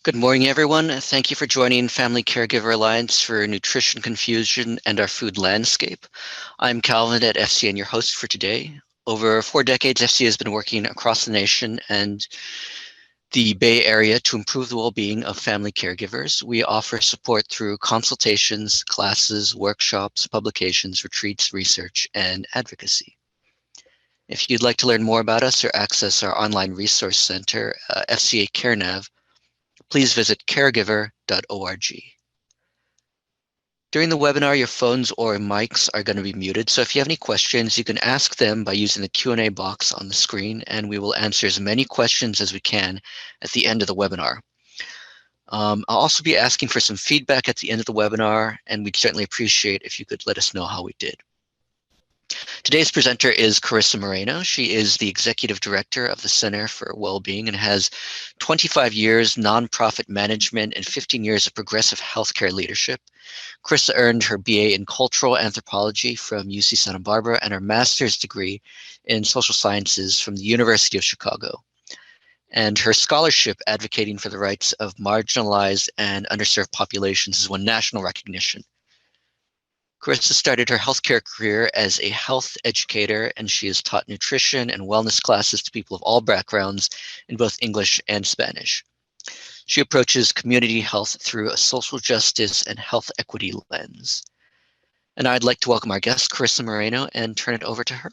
Good morning, everyone. Thank you for joining Family Caregiver Alliance for Nutrition Confusion and Our Food Landscape. I'm Calvin at FCN, your host for today. Over 4 decades, FCA has been working across the nation and the Bay Area to improve the well-being of family caregivers. We offer support through consultations, classes, workshops, publications, retreats, research, and advocacy. If you'd like to learn more about us or access our online resource center, FCA CareNav, please visit caregiver.org. During the webinar, your phones or mics are going to be muted, so if you have any questions, you can ask them by using the Q&A box on the screen, and we will answer as many questions as we can at the end of the webinar. I'll also be asking for some feedback at the end of the webinar, and we'd certainly appreciate if you could let us know how we did. Today's presenter is Carissa Moreno. She is the Executive Director of the Center for Wellbeing and has 25 years nonprofit management and 15 years of progressive healthcare leadership. Carissa earned her BA in Cultural Anthropology from UC Santa Barbara and her master's degree in Social Sciences from the University of Chicago. And her scholarship advocating for the rights of marginalized and underserved populations has won national recognition. Carissa started her healthcare career as a health educator, and she has taught nutrition and wellness classes to people of all backgrounds in both English and Spanish. She approaches community health through a social justice and health equity lens. And I'd like to welcome our guest, Carissa Moreno, and turn it over to her.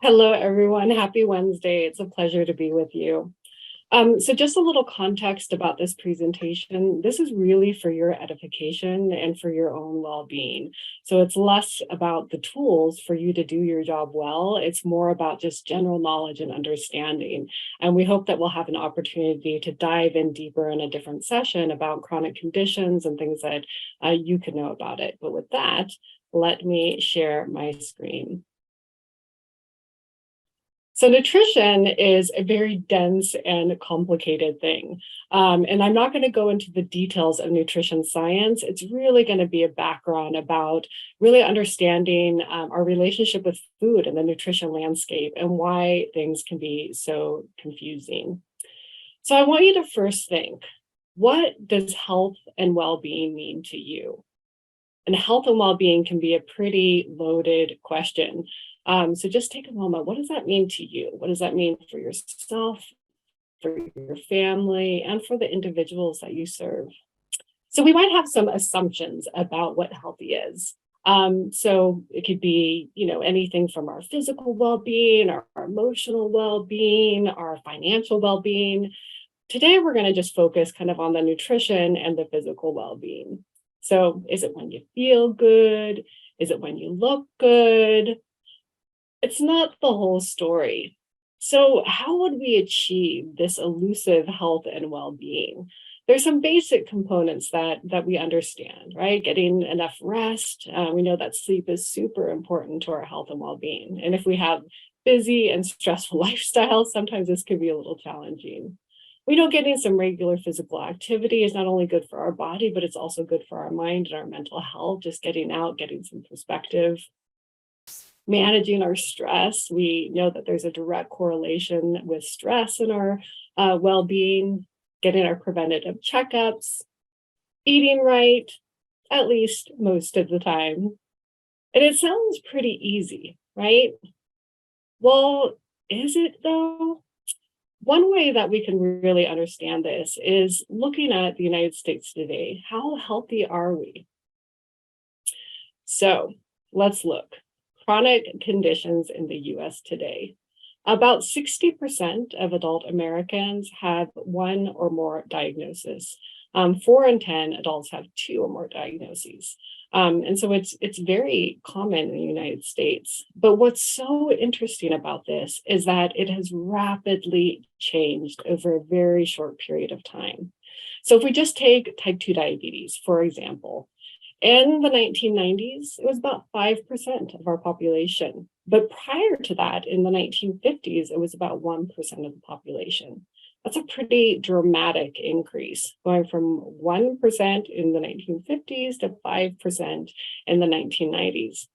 Hello, everyone. Happy Wednesday. It's a pleasure to be with you. So just a little context about this presentation. This is really for your edification and for your own well-being. So it's less about the tools for you to do your job well. It's more about just general knowledge and understanding. And we hope that we'll have an opportunity to dive in deeper in a different session about chronic conditions and things that you can know about it. But with that, let me share my screen. So nutrition is a very dense and complicated thing. And I'm not going to go into the details of nutrition science. It's really going to be a background about really understanding our relationship with food and the nutrition landscape and why things can be so confusing. So I want you to first think, what does health and well-being mean to you? And health and well-being can be a pretty loaded question. So just take a moment. What does that mean to you? What does that mean for yourself, for your family, and for the individuals that you serve? So we might have some assumptions about what healthy is. So it could be, anything from our physical well-being, our emotional well-being, our financial well-being. Today, we're going to just focus kind of on the nutrition and the physical well-being. So is it when you feel good? Is it when you look good? It's not the whole story. So how would we achieve this elusive health and well-being? There's some basic components that we understand, right? Getting enough rest. We know that sleep is super important to our health and well-being. And if we have busy and stressful lifestyles, sometimes this can be a little challenging. We know getting some regular physical activity is not only good for our body, but it's also good for our mind and our mental health, just getting out, getting some perspective. Managing our stress. We know that there's a direct correlation with stress in our well-being, getting our preventative checkups, eating right, at least most of the time. And it sounds pretty easy, right? Well, is it though? One way that we can really understand this is looking at the United States today. How healthy are we? So let's look. Chronic conditions in the US today. About 60% of adult Americans have one or more diagnoses. 4 in 10 adults have 2 or more diagnoses. And so it's very common in the United States. But what's so interesting about this is that it has rapidly changed over a very short period of time. So if we just take type 2 diabetes, for example, in the 1990s, it was about 5% of our population. But prior to that, in the 1950s, it was about 1% of the population. That's a pretty dramatic increase, going from 1% in the 1950s to 5% in the 1990s.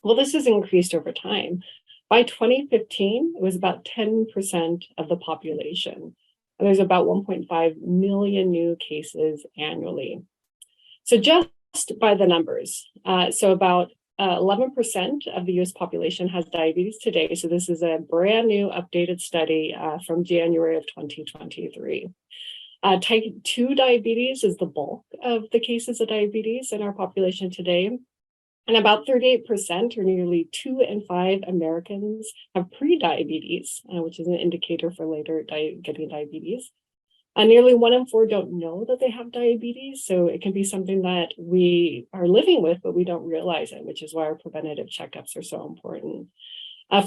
Well, this has increased over time. By 2015, it was about 10% of the population. And there's about 1.5 million new cases annually. So just by the numbers, so about 11% of the US population has diabetes today. So this is a brand new updated study from January of 2023. Type 2 diabetes is the bulk of the cases of diabetes in our population today. And about 38%, or nearly 2 in 5 Americans, have prediabetes, which is an indicator for later getting diabetes. Nearly 1 in 4 don't know that they have diabetes, so it can be something that we are living with, but we don't realize it, which is why our preventative checkups are so important.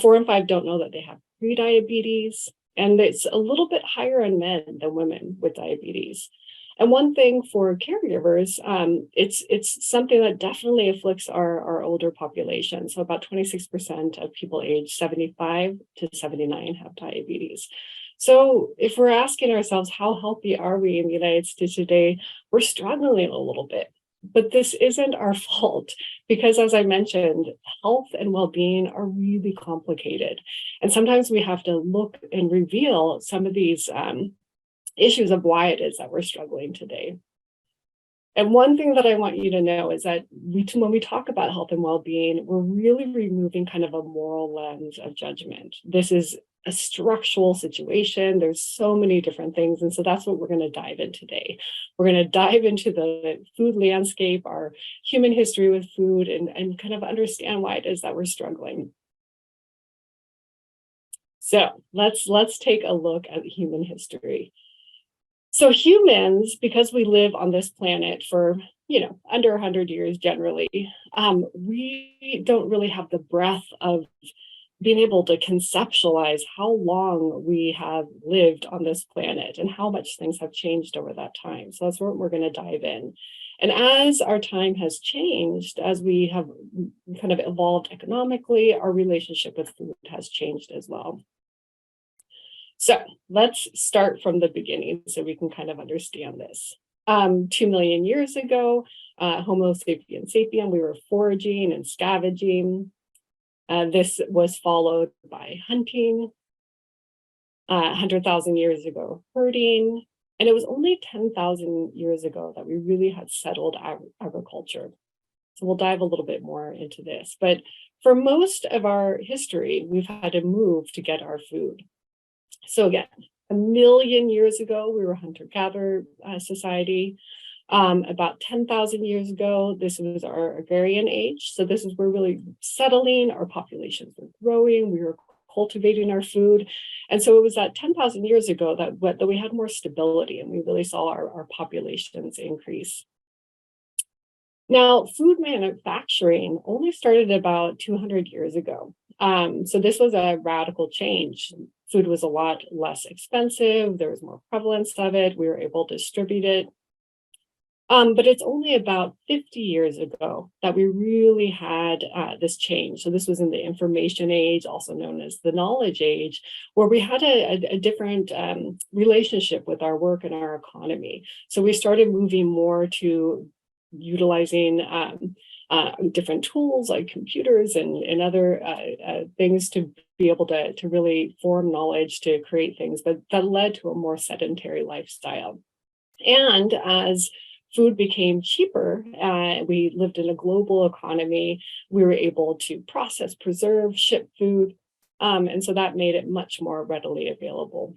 4 in 5 don't know that they have prediabetes, and it's a little bit higher in men than women with diabetes. And one thing for caregivers, it's something that definitely afflicts our older population. So about 26% of people aged 75 to 79 have diabetes. So if we're asking ourselves, how healthy are we in the United States today, we're struggling a little bit. But this isn't our fault because, as I mentioned, health and well-being are really complicated. And sometimes we have to look and reveal some of these issues of why it is that we're struggling today. And one thing that I want you to know is that when we talk about health and well-being, we're really removing kind of a moral lens of judgment. This is a structural situation. There's so many different things. And so that's what we're going to dive in today. We're going to dive into the food landscape, our human history with food, and kind of understand why it is that we're struggling. So let's take a look at human history. So humans, because we live on this planet for, under 100 years generally, we don't really have the breadth of being able to conceptualize how long we have lived on this planet and how much things have changed over that time. So that's where we're going to dive in. And as our time has changed, as we have kind of evolved economically, our relationship with food has changed as well. So let's start from the beginning so we can kind of understand this. 2 million years ago, Homo sapiens sapien, we were foraging and scavenging. This was followed by hunting. 100,000 years ago, herding. And it was only 10,000 years ago that we really had settled agriculture. So we'll dive a little bit more into this. But for most of our history, we've had to move to get our food. So again, 1 million years ago, we were hunter-gatherer society. About 10,000 years ago, this was our agrarian age. So this is where we're really settling, our populations were growing, we were cultivating our food. And so it was that 10,000 years ago that we had more stability and we really saw our populations increase. Now, food manufacturing only started about 200 years ago. So this was a radical change. Food was a lot less expensive. There was more prevalence of it. We were able to distribute it. But it's only about 50 years ago that we really had this change. So this was in the information age, also known as the knowledge age, where we had a different relationship with our work and our economy. So we started moving more to utilizing different tools like computers and other things to be able to really form knowledge to create things, but that led to a more sedentary lifestyle. And as food became cheaper, we lived in a global economy, we were able to process, preserve, ship food, and so that made it much more readily available.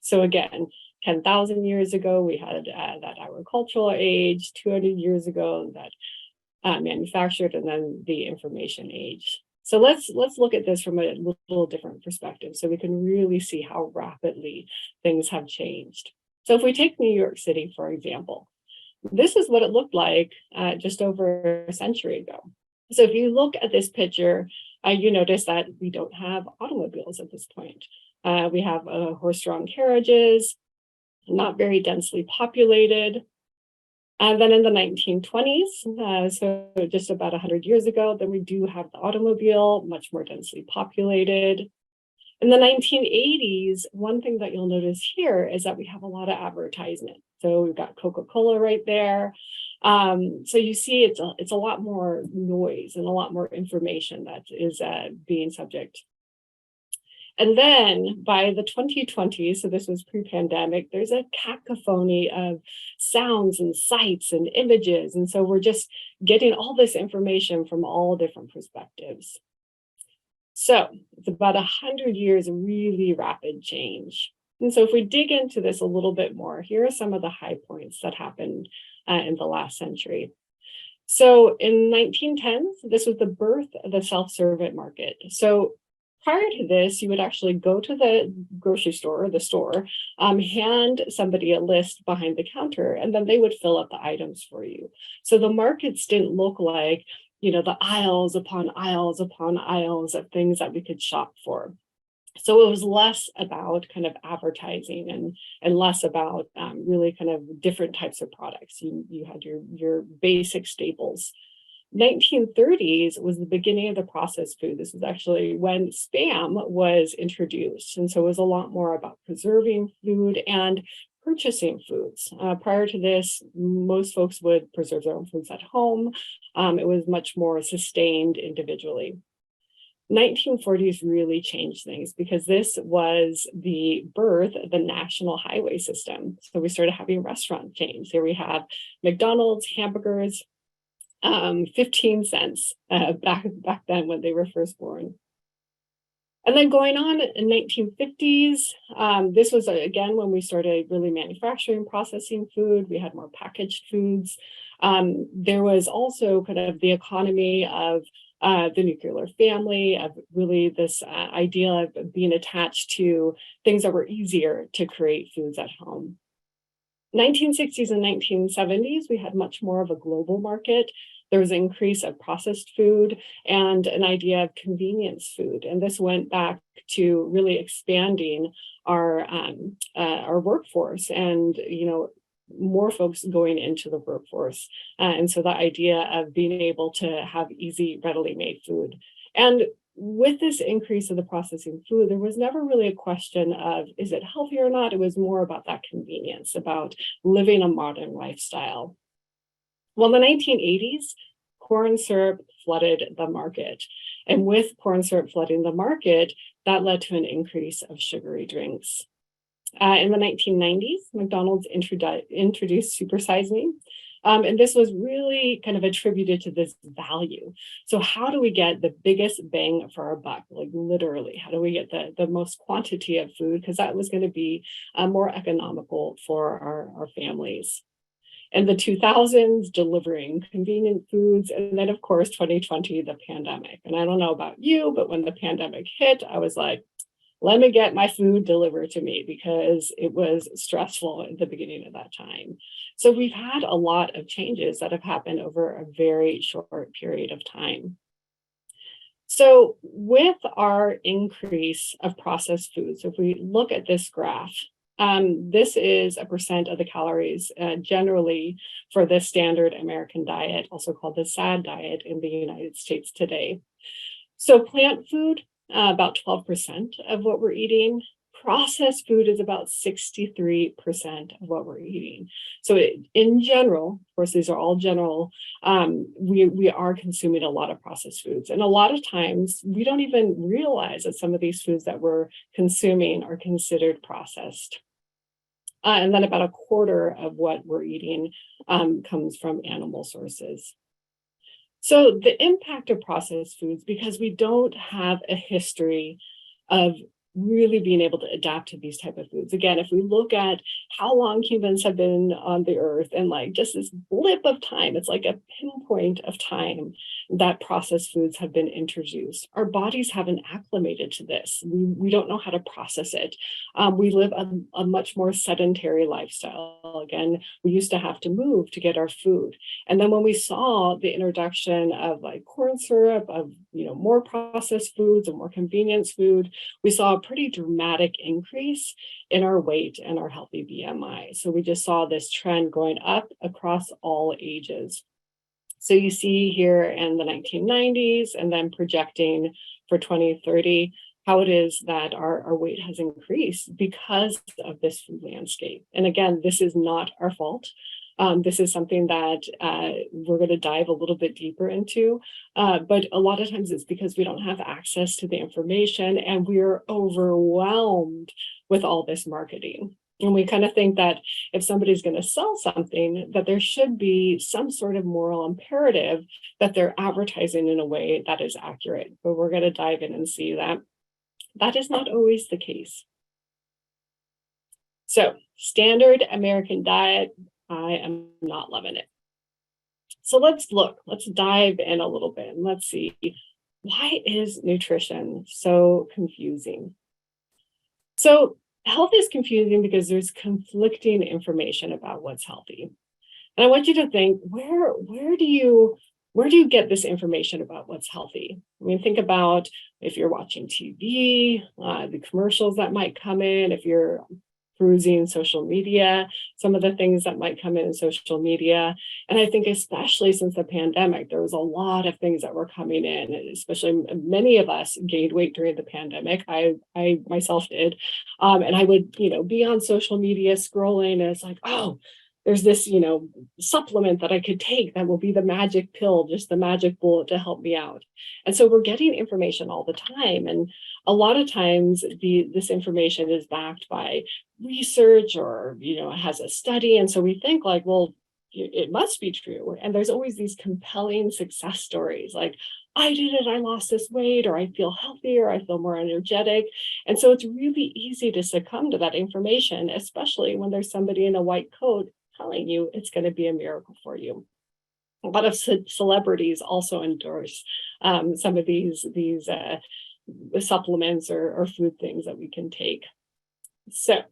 So again, 10,000 years ago, we had that agricultural age, 200 years ago, that manufactured, and then the information age. So let's look at this from a little different perspective so we can really see how rapidly things have changed. So if we take New York City, for example, this is what it looked like just over a century ago. So if you look at this picture, you notice that we don't have automobiles at this point. We have horse-drawn carriages, not very densely populated. And then in the 1920s, so just about 100 years ago, then we do have the automobile, much more densely populated. In the 1980s, one thing that you'll notice here is that we have a lot of advertisement. So we've got Coca-Cola right there. So you see it's a lot more noise and a lot more information that is being subject. And then by the 2020s, so this was pre-pandemic, there's a cacophony of sounds and sights and images. And so we're just getting all this information from all different perspectives. So it's about 100 years of really rapid change. And so if we dig into this a little bit more, here are some of the high points that happened in the last century. So in 1910s, this was the birth of the self-service market. So prior to this, you would actually go to the grocery store or the store, hand somebody a list behind the counter, and then they would fill up the items for you. So the markets didn't look like, the aisles upon aisles upon aisles of things that we could shop for. So it was less about kind of advertising and less about really kind of different types of products. You had your basic staples. 1930s was the beginning of the processed food. This was actually when Spam was introduced. And so it was a lot more about preserving food and purchasing foods. Prior to this, most folks would preserve their own foods at home. It was much more sustained individually. 1940s really changed things because this was the birth of the national highway system. So we started having restaurant chains. Here we have McDonald's, hamburgers, 15 cents back then when they were first born. And then going on in 1950s, this was again when we started really manufacturing, processing food. We had more packaged foods. There was also kind of the economy of the nuclear family, of really this idea of being attached to things that were easier to create foods at home. 1960s and 1970s, we had much more of a global market. There was an increase of processed food and an idea of convenience food. And this went back to really expanding our workforce and, more folks going into the workforce. And so the idea of being able to have easy, readily made food. And with this increase of the processing food, there was never really a question of, is it healthy or not? It was more about that convenience, about living a modern lifestyle. Well, in the 1980s, corn syrup flooded the market. And with corn syrup flooding the market, that led to an increase of sugary drinks. In the 1990s, McDonald's introduced Super Size Me. And this was really kind of attributed to this value. So how do we get the biggest bang for our buck? Like literally, how do we get the most quantity of food? Because that was going to be more economical for our families. In the 2000s, delivering convenient foods. And then, of course, 2020, the pandemic. And I don't know about you, but when the pandemic hit, I was like, let me get my food delivered to me, because it was stressful at the beginning of that time. So we've had a lot of changes that have happened over a very short period of time. So with our increase of processed foods, if we look at this graph, this is a percent of the calories generally for the standard American diet, also called the SAD diet in the United States today. So plant food, about 12% of what we're eating. Processed food is about 63% of what we're eating. So in general, of course, these are all general, we are consuming a lot of processed foods. And a lot of times we don't even realize that some of these foods that we're consuming are considered processed. And then about a quarter of what we're eating comes from animal sources. So the impact of processed foods, because we don't have a history of really being able to adapt to these type of foods. Again, if we look at how long humans have been on the earth and like just this blip of time, it's like a pinpoint of time that processed foods have been introduced. Our bodies haven't acclimated to this. We don't know how to process it. We live a much more sedentary lifestyle. Again, we used to have to move to get our food. And then when we saw the introduction of like corn syrup, of more processed foods and more convenience food, we saw a pretty dramatic increase in our weight and our healthy BMI. So we just saw this trend going up across all ages. So you see here in the 1990s and then projecting for 2030, how it is that our weight has increased because of this food landscape. And again, this is not our fault. This is something that we're going to dive a little bit deeper into. But a lot of times it's because we don't have access to the information and we're overwhelmed with all this marketing. And we kind of think that if somebody's going to sell something, that there should be some sort of moral imperative that they're advertising in a way that is accurate. But we're going to dive in and see that that is not always the case. So, standard American diet, I am not loving it. So let's dive in a little bit and let's see, why is nutrition so confusing? So health is confusing because there's conflicting information about what's healthy. And I want you to think, where do you get this information about what's healthy? I mean, think about if you're watching TV, the commercials that might come in, if you're perusing social media, some of the things that might come in social media. And I think especially since the pandemic, there was a lot of things that were coming in, especially many of us gained weight during the pandemic. I myself did. And I would, be on social media scrolling and it's like, oh, there's this, supplement that I could take that will be the magic pill, just the magic bullet to help me out. And so we're getting information all the time. And a lot of times this information is backed by research or, it has a study. And so we think like, well, it must be true. And there's always these compelling success stories like, I did it, I lost this weight, or I feel healthier, I feel more energetic. And so it's really easy to succumb to that information, especially when there's somebody in a white coat telling you it's going to be a miracle for you. A lot of celebrities also endorse some of these supplements or food things that we can take. So,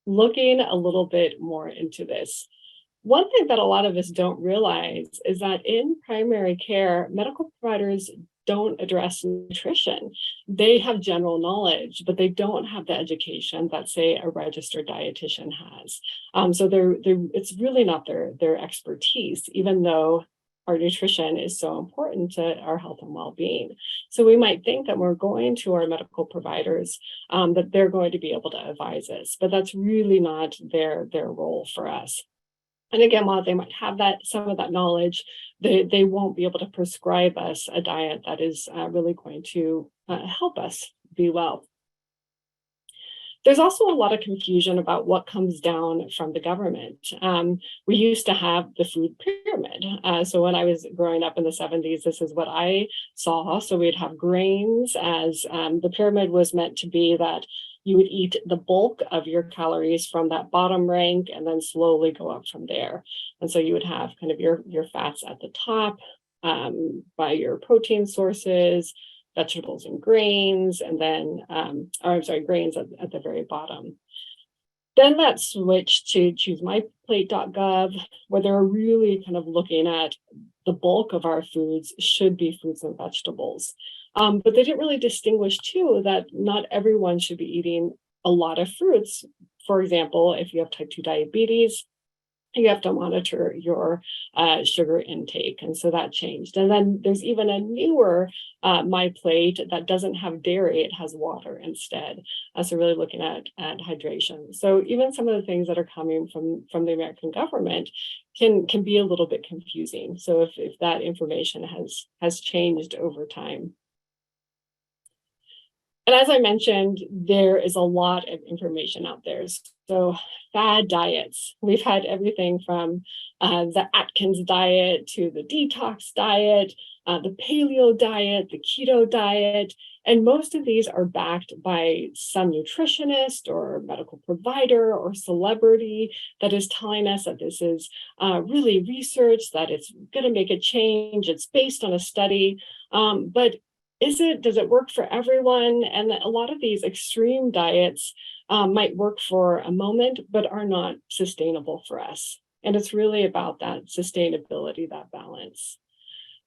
looking a little bit more into this, one thing that a lot of us don't realize is that in primary care, medical providers don't address nutrition. They have general knowledge, but they don't have the education that, say, a registered dietitian has. So it's really not their expertise, even though our nutrition is so important to our health and well-being. So we might think that we're going to our medical providers, that they're going to be able to advise us, but that's really not their role for us. And again, while they might have some of that knowledge, they won't be able to prescribe us a diet that is really going to help us be well. There's also a lot of confusion about what comes down from the government. We used to have the food pyramid. So when I was growing up in the 70s, this is what I saw. So we'd have grains as the pyramid was meant to be that you would eat the bulk of your calories from that bottom rank and then slowly go up from there. And so you would have kind of your fats at the top, by your protein sources, vegetables and grains, and then, grains at the very bottom. Then that switched to choosemyplate.gov, where they're really kind of looking at the bulk of our foods should be fruits and vegetables. But they didn't really distinguish too that not everyone should be eating a lot of fruits. For example, if you have type 2 diabetes, you have to monitor your sugar intake. And so that changed. And then there's even a newer My Plate that doesn't have dairy, it has water instead. So really looking at hydration. So even some of the things that are coming from the American government can be a little bit confusing. So if that information has changed over time. And as I mentioned, there is a lot of information out there. So fad diets, we've had everything from the Atkins diet to the detox diet, the paleo diet, the keto diet. And most of these are backed by some nutritionist or medical provider or celebrity that is telling us that this is really research, that it's going to make a change. It's based on a study. But does it work for everyone? And a lot of these extreme diets might work for a moment, but are not sustainable for us. And it's really about that sustainability, that balance.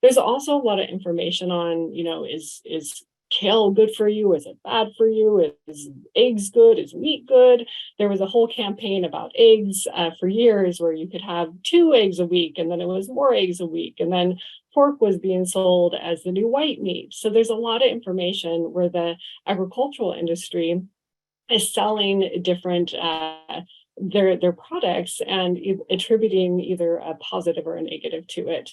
There's also a lot of information on, is kale good for you? Is it bad for you? Is eggs good? Is meat good? There was a whole campaign about eggs for years where you could have 2 eggs a week, and then it was more eggs a week. And then pork was being sold as the new white meat. So there's a lot of information where the agricultural industry is selling different their products and attributing either a positive or a negative to it.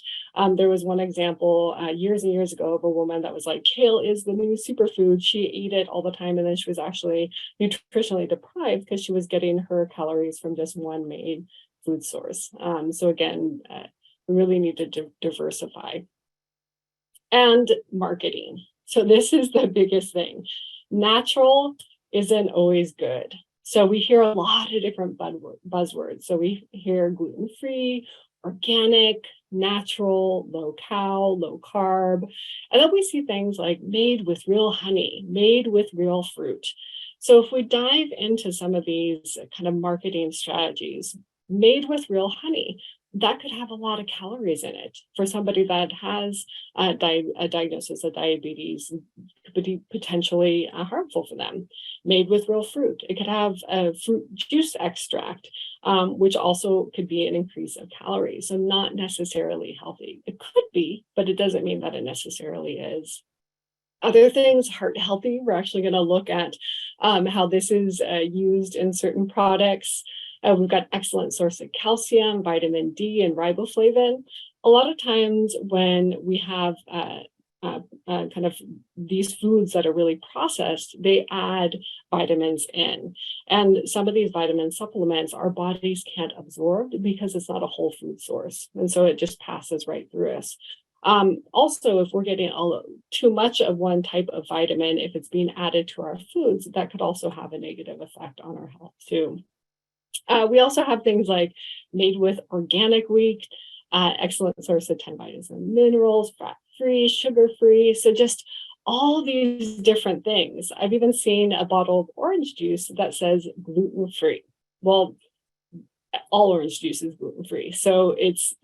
There was one example years and years ago of a woman that was like, kale is the new superfood. She ate it all the time, and then she was actually nutritionally deprived because she was getting her calories from just one main food source. So again, we really need to diversify. And marketing. So this is the biggest thing. Natural isn't always good. So we hear a lot of different buzzwords. So we hear gluten-free, organic, natural, low cal, low carb. And then we see things like made with real honey, made with real fruit. So if we dive into some of these kind of marketing strategies, made with real honey, that could have a lot of calories in it. For somebody that has a diagnosis of diabetes, could be potentially harmful for them. Made with real fruit, it could have a fruit juice extract, which also could be an increase of calories. So not necessarily healthy. It could be, but it doesn't mean that it necessarily is. Other things, heart healthy, we're actually going to look at how this is used in certain products. We've got excellent source of calcium, vitamin D, and riboflavin. A lot of times when we have kind of these foods that are really processed, they add vitamins in. And some of these vitamin supplements our bodies can't absorb because it's not a whole food source. And so it just passes right through us. Also, if we're getting too much of one type of vitamin, if it's being added to our foods, that could also have a negative effect on our health too. We also have things like made with organic wheat, excellent source of 10 vitamins and minerals, fat-free, sugar-free. So just all these different things. I've even seen a bottle of orange juice that says gluten-free. Well, all orange juice is gluten-free. So it's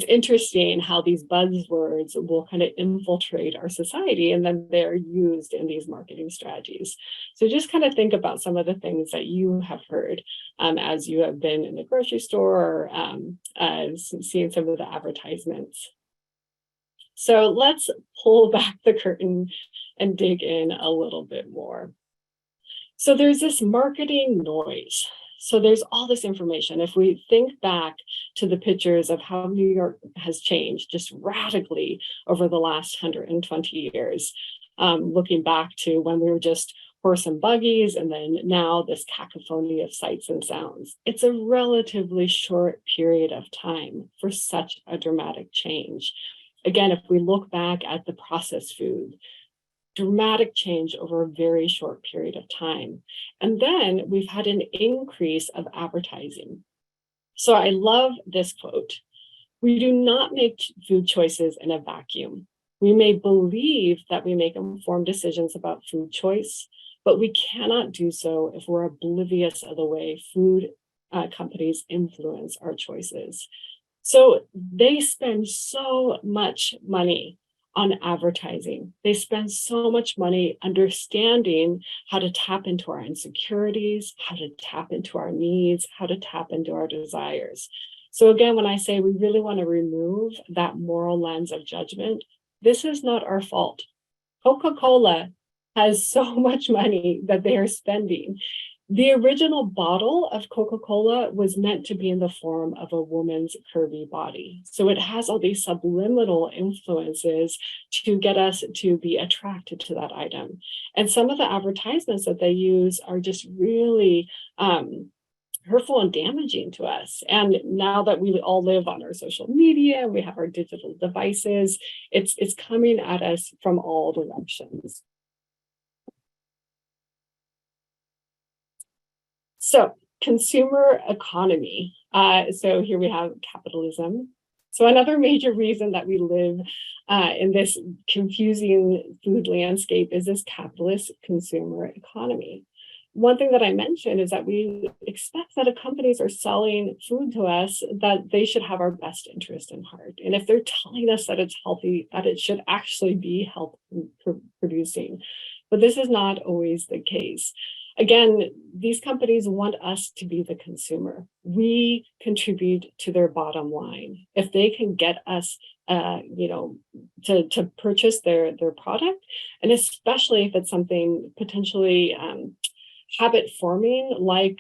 interesting how these buzzwords will kind of infiltrate our society, and then they're used in these marketing strategies. So just kind of think about some of the things that you have heard as you have been in the grocery store or seeing some of the advertisements. So let's pull back the curtain and dig in a little bit more. So there's this marketing noise. So there's all this information. If we think back to the pictures of how New York has changed just radically over the last 120 years, looking back to when we were just horse and buggies, and then now this cacophony of sights and sounds. It's a relatively short period of time for such a dramatic change. Again, if we look back at the processed food, dramatic change over a very short period of time. And then we've had an increase of advertising. So I love this quote. We do not make food choices in a vacuum. We may believe that we make informed decisions about food choice, but we cannot do so if we're oblivious of the way food companies influence our choices. So they spend so much money on advertising. They spend so much money understanding how to tap into our insecurities, how to tap into our needs, how to tap into our desires. So again, when I say we really want to remove that moral lens of judgment, this is not our fault. Coca-Cola has so much money that they are spending. The original bottle of Coca-Cola was meant to be in the form of a woman's curvy body. So it has all these subliminal influences to get us to be attracted to that item. And some of the advertisements that they use are just really hurtful and damaging to us. And now that we all live on our social media, we have our digital devices, it's coming at us from all directions. So consumer economy. So here we have capitalism. So another major reason that we live in this confusing food landscape is this capitalist consumer economy. One thing that I mentioned is that we expect that if companies are selling food to us, that they should have our best interest in heart. And if they're telling us that it's healthy, that it should actually be health producing. But this is not always the case. Again, these companies want us to be the consumer. We contribute to their bottom line. If they can get us, to purchase their product, and especially if it's something potentially habit forming, like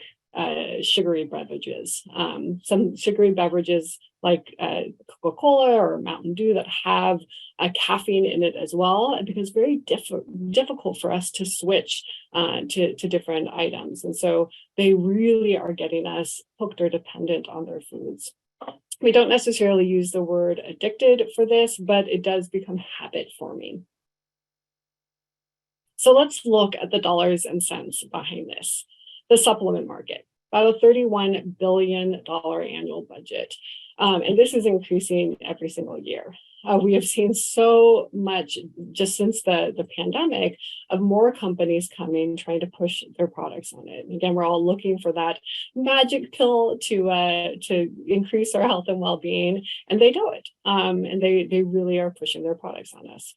sugary beverages. Some sugary beverages like Coca-Cola or Mountain Dew that have caffeine in it as well. It becomes very difficult for us to switch to different items. And so they really are getting us hooked or dependent on their foods. We don't necessarily use the word addicted for this, but it does become habit forming. So let's look at the dollars and cents behind this. The supplement market, about a $31 billion annual budget. And this is increasing every single year. We have seen so much just since the pandemic of more companies coming, trying to push their products on it. And again, we're all looking for that magic pill to increase our health and well-being, and they do it. And they really are pushing their products on us.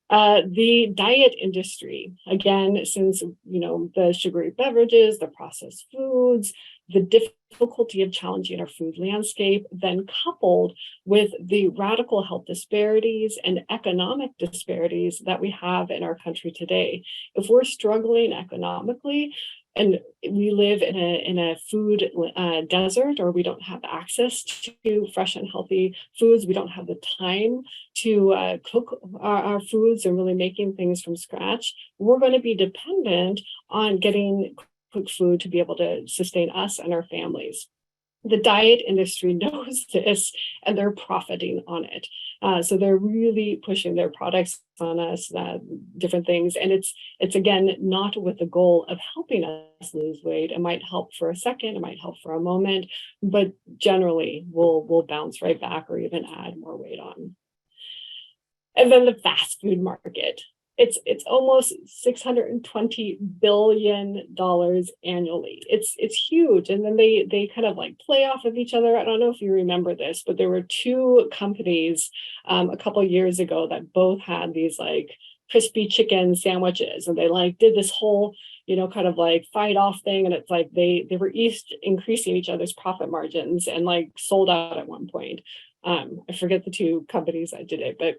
The diet industry, again, since the sugary beverages, the processed foods, the difficulty of challenging our food landscape, then coupled with the radical health disparities and economic disparities that we have in our country today. If we're struggling economically, and we live in a food desert, or we don't have access to fresh and healthy foods, we don't have the time to cook our foods and really making things from scratch, we're going to be dependent on getting cooked food to be able to sustain us and our families. The diet industry knows this, and they're profiting on it. So they're really pushing their products on us, different things. And it's again, not with the goal of helping us lose weight. It might help for a second, it might help for a moment, but generally we'll bounce right back or even add more weight on. And then the fast food market. It's almost $620 billion annually. It's huge. And then they kind of like play off of each other. I don't know if you remember this, but there were two companies a couple of years ago that both had these like crispy chicken sandwiches, and they like did this whole kind of like fight off thing. And it's like they were increasing each other's profit margins and like sold out at one point. I forget the two companies that did it, but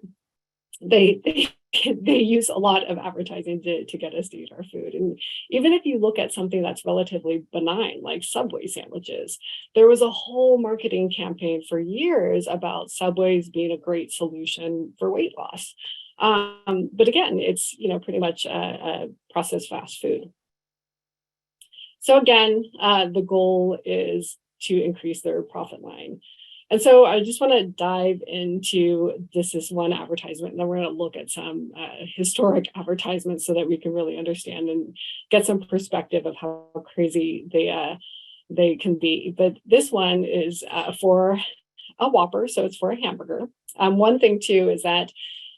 they use a lot of advertising to get us to eat our food. And even if you look at something that's relatively benign, like Subway sandwiches, there was a whole marketing campaign for years about Subways being a great solution for weight loss. But again, it's pretty much a processed fast food. So again, the goal is to increase their profit line. And so I just want to dive into this is one advertisement, and then we're going to look at some historic advertisements so that we can really understand and get some perspective of how crazy they can be. But this one is for a Whopper, so it's for a hamburger. One thing too is that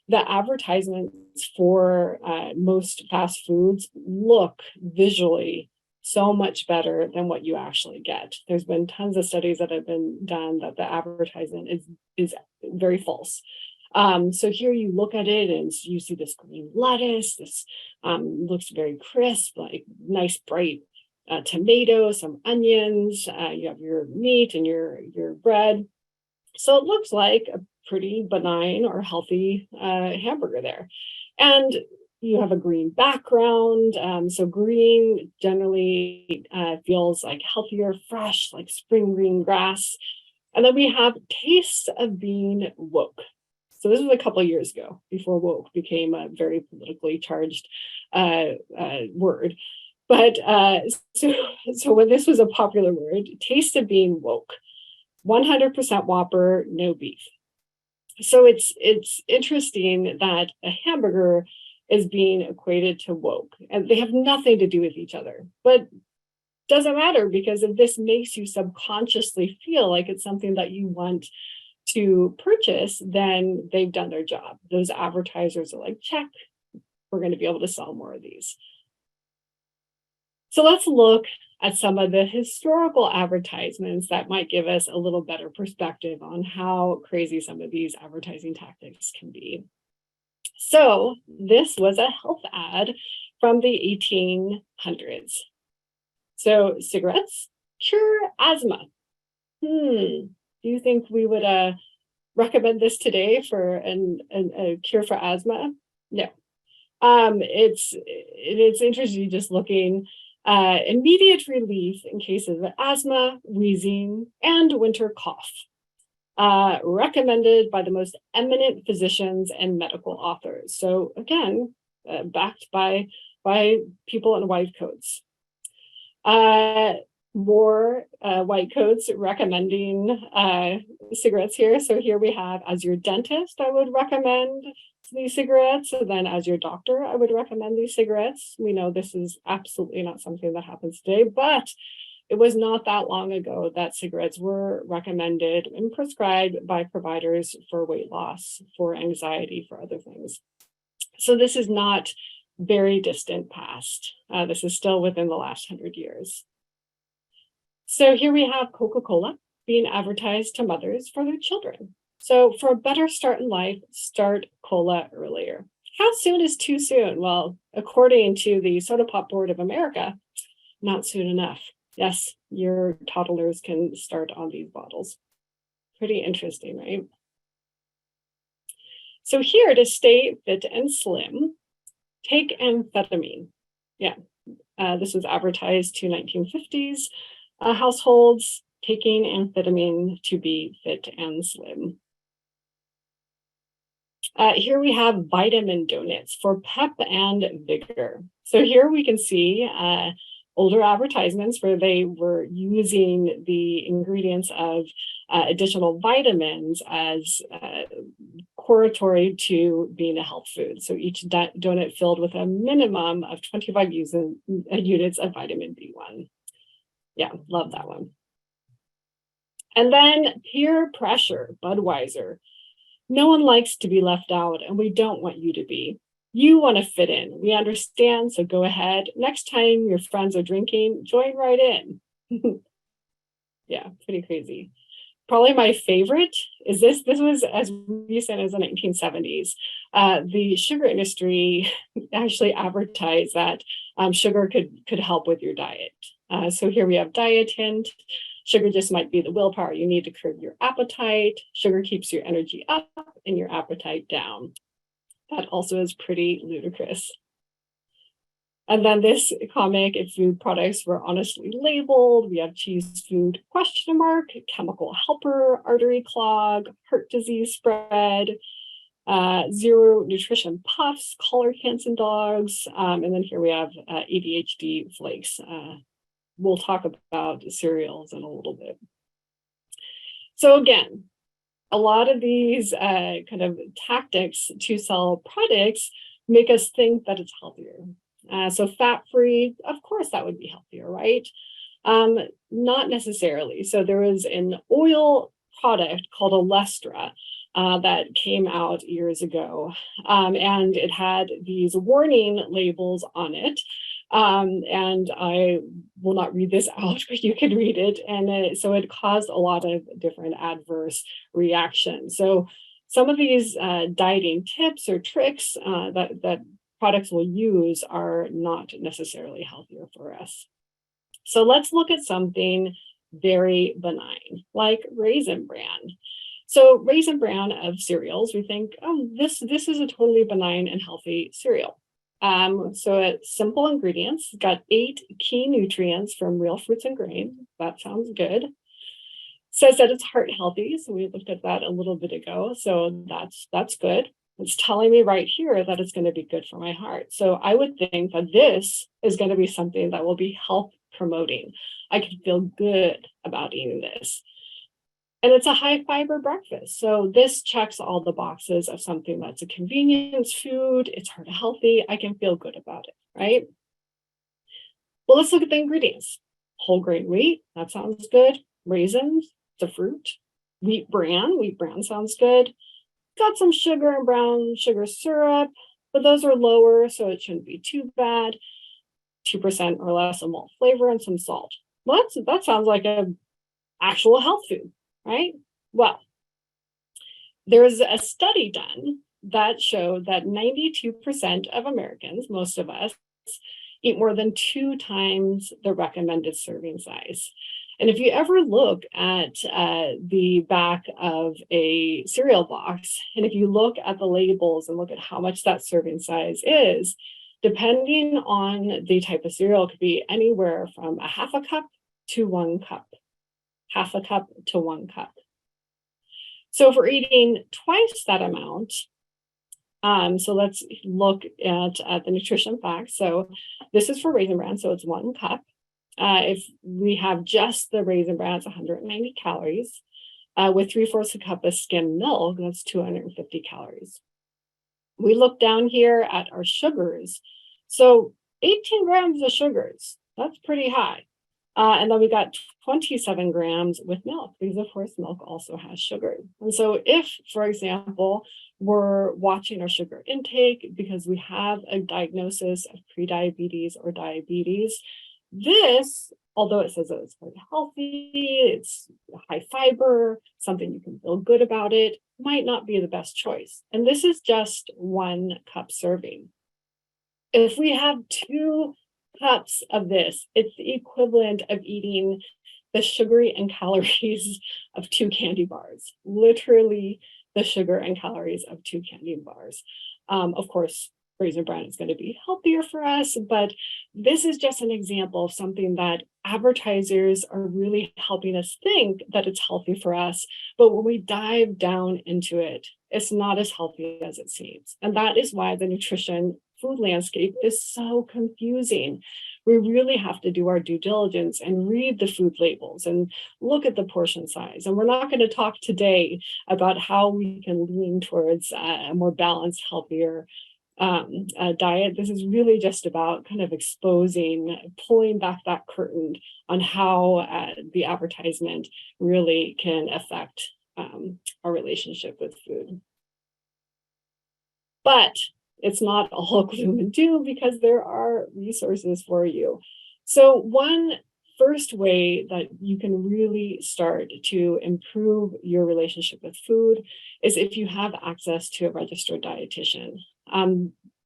the advertisements for most fast foods look visually so much better than what you actually get. There's been tons of studies that have been done that the advertisement is very false. So here you look at it and you see this green lettuce, this looks very crisp, like nice bright tomato, some onions, you have your meat and your bread. So it looks like a pretty benign or healthy hamburger there. And you have a green background. So green generally feels like healthier, fresh, like spring green grass. And then we have tastes of being woke. So this was a couple of years ago, before woke became a very politically charged word. But so when this was a popular word, taste of being woke, 100% Whopper, no beef. So it's interesting that a hamburger is being equated to woke, and they have nothing to do with each other, but doesn't matter, because if this makes you subconsciously feel like it's something that you want to purchase, then they've done their job. Those advertisers are like, check, we're going to be able to sell more of these. So let's look at some of the historical advertisements that might give us a little better perspective on how crazy some of these advertising tactics can be. So this was a health ad from the 1800s. So cigarettes cure asthma. Do you think we would recommend this today for a cure for asthma? No. It's interesting just looking Immediate relief in cases of asthma, wheezing, and winter cough. Recommended by the most eminent physicians and medical authors. So again, backed by people in white coats. More white coats recommending cigarettes here. So here we have, as your dentist, I would recommend these cigarettes. And then as your doctor, I would recommend these cigarettes. We know this is absolutely not something that happens today, but it was not that long ago that cigarettes were recommended and prescribed by providers for weight loss, for anxiety, for other things. So this is not very distant past. This is still within the last 100 years. So here we have Coca-Cola being advertised to mothers for their children. So for a better start in life, start cola earlier. How soon is too soon? Well, according to the Soda Pop Board of America, not soon enough. Yes, your toddlers can start on these bottles. Pretty interesting, right? So here, to stay fit and slim, take amphetamine. Yeah, this was advertised to 1950s households taking amphetamine to be fit and slim. Here we have vitamin donuts for pep and vigor. So here we can see older advertisements where they were using the ingredients of additional vitamins as correlatory to being a health food. So each donut filled with a minimum of 25 units of vitamin B1. Yeah, love that one. And then peer pressure, Budweiser. No one likes to be left out, and we don't want you to be. You want to fit in. We understand, so go ahead. Next time your friends are drinking, join right in. Yeah, pretty crazy. Probably my favorite is this. This was as recent as the 1970s. The sugar industry actually advertised that sugar could help with your diet. So here we have diet hint. Sugar just might be the willpower you need to curb your appetite. Sugar keeps your energy up and your appetite down. That also is pretty ludicrous. And then this comic, if food products were honestly labeled, we have cheese food question mark, chemical helper, artery clog, heart disease spread, zero nutrition puffs, collar cancer dogs, and then here we have ADHD flakes. We'll talk about cereals in a little bit. So again, a lot of these kind of tactics to sell products make us think that it's healthier. So fat-free, of course, that would be healthier, right? Not necessarily. So there was an oil product called Olestra that came out years ago, and it had these warning labels on it. And I will not read this out, but you can read it. And so it caused a lot of different adverse reactions. So some of these dieting tips or tricks that products will use are not necessarily healthier for us. So let's look at something very benign, like Raisin Bran. So Raisin Bran of cereals, we think, oh, this is a totally benign and healthy cereal. So it's simple ingredients. It's got 8 key nutrients from real fruits and grains. That sounds good. Says that it's heart healthy. So we looked at that a little bit ago. So that's good. It's telling me right here that it's going to be good for my heart. So I would think that this is going to be something that will be health promoting. I can feel good about eating this. And it's a high fiber breakfast. So this checks all the boxes of something that's a convenience food. It's heart healthy. I can feel good about it, right? Well, let's look at the ingredients. Whole grain wheat, that sounds good. Raisins, it's a fruit. Wheat bran sounds good. Got some sugar and brown sugar syrup, but those are lower, so it shouldn't be too bad. 2% or less of malt flavor and some salt. Well, that sounds like an actual health food, right? Well, there was a study done that showed that 92% of Americans, most of us, eat more than 2 times the recommended serving size. And if you ever look at the back of a cereal box, and if you look at the labels and look at how much that serving size is, Depending on the type of cereal, it could be anywhere from a half a cup to 1 cup, half a cup to 1 cup. So if we're eating twice that amount, so let's look at the nutrition facts. So this is for Raisin Bran, so it's 1 cup. If we have just the Raisin Bran, it's 190 calories. With 3/4 a cup of skim milk, that's 250 calories. We look down here at our sugars. So 18 grams of sugars, that's pretty high. And then we got 27 grams with milk, because of course milk also has sugar. And so if, for example, we're watching our sugar intake because we have a diagnosis of prediabetes or diabetes, this, although it says that it's very healthy, it's high fiber, something you can feel good about it, might not be the best choice. And this is just 1 cup serving. If we have 2 cups of this, it's the equivalent of eating the sugary and calories of 2 candy bars, literally the sugar and calories of 2 candy bars. Of course, Raisin Bran is going to be healthier for us, but this is just an example of something that advertisers are really helping us think that it's healthy for us. But when we dive down into it, it's not as healthy as it seems. And that is why the nutrition food landscape is so confusing. We really have to do our due diligence and read the food labels and look at the portion size. And we're not going to talk today about how we can lean towards a more balanced, healthier diet. This is really just about kind of exposing, pulling back that curtain on how the advertisement really can affect our relationship with food. But it's not all gloom and doom, because there are resources for you. So one first way that you can really start to improve your relationship with food is if you have access to a registered dietitian.